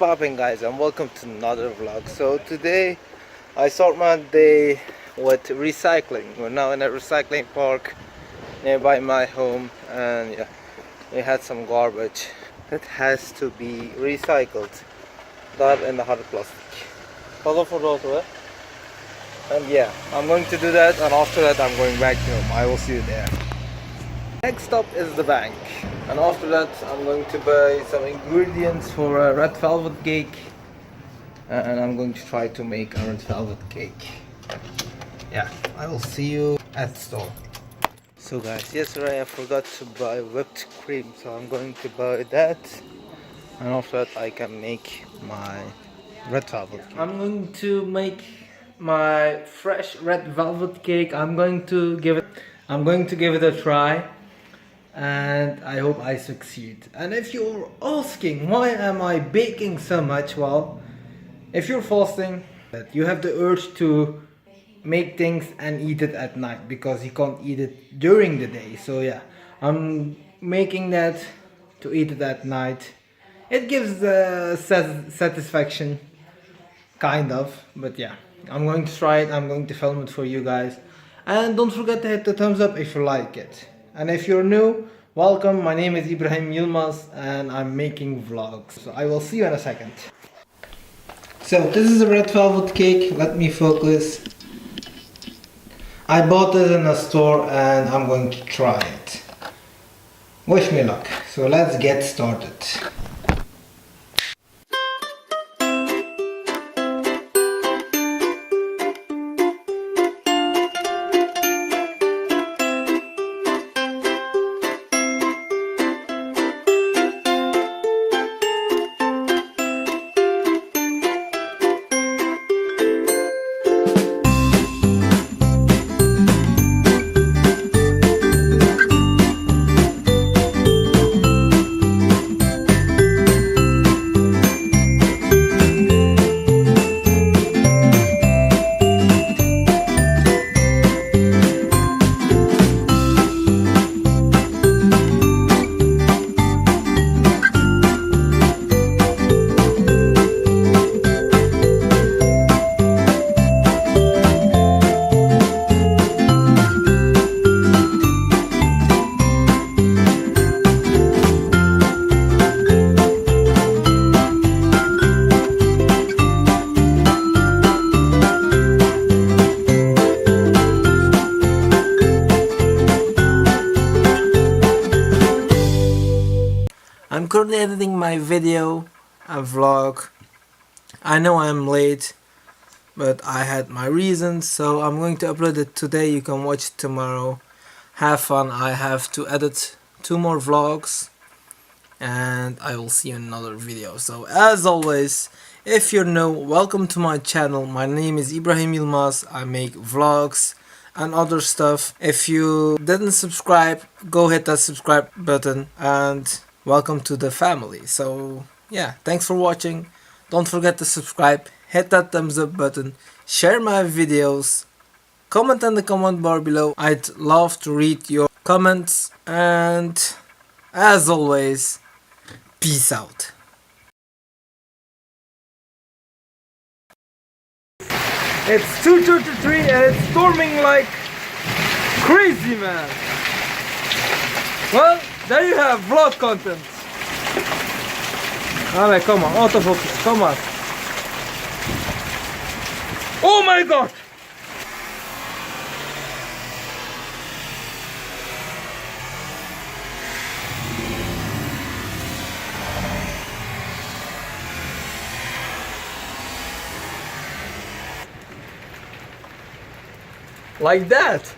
popping, guys, and welcome to another vlog. So today I start my day with recycling. We're now in a recycling park nearby my home, and yeah, we had some garbage that has to be recycled. That in the hard plastic. Follow for those, and yeah, I'm going to do that, and after that I'm going back home. I will see you there. Next stop is the bank, and after that I'm going to buy some ingredients for a red velvet cake, and I'm going to try to make a red velvet cake. Yeah, I will see you at the store. So guys, yesterday I forgot to buy whipped cream, so I'm going to buy that, and after that I can make my red velvet cake. I'm going to make my fresh red velvet cake. I'm going to give it a try, and I hope I succeed. And if you're asking why am I baking so much, well, if you're fasting, you have the urge to make things and eat it at night because you can't eat it during the day. So yeah, I'm making that to eat it at night. It gives the satisfaction, kind of, but yeah, I'm going to try it. I'm going to film it for you guys, and don't forget to hit the thumbs up if you like it. And if you're new, welcome. My name is Ibrahim Yilmaz and I'm making vlogs, so I will see you in a second. So this is a red velvet cake. Let me focus. I bought it in a store and I'm going to try it. Wish me luck. So let's get started. I'm currently editing my video, a vlog. I know I'm late, but I had my reasons, so I'm going to upload it today. You can watch it tomorrow. Have fun. I have to edit 2 more vlogs, and I will see you in another video. So as always, if you're new, welcome to my channel. My name is Ibrahim Yilmaz. I make vlogs and other stuff. If you didn't subscribe, go hit that subscribe button, and welcome to the family. So yeah, thanks for watching. Don't forget to subscribe, hit that thumbs up button, share my videos, comment in the comment bar below. I'd love to read your comments, and as always, peace out. It's 2:33 and it's storming like crazy, man. Well, there you have vlog content. Alright, come on, autofocus, come on. Oh my god! Like that.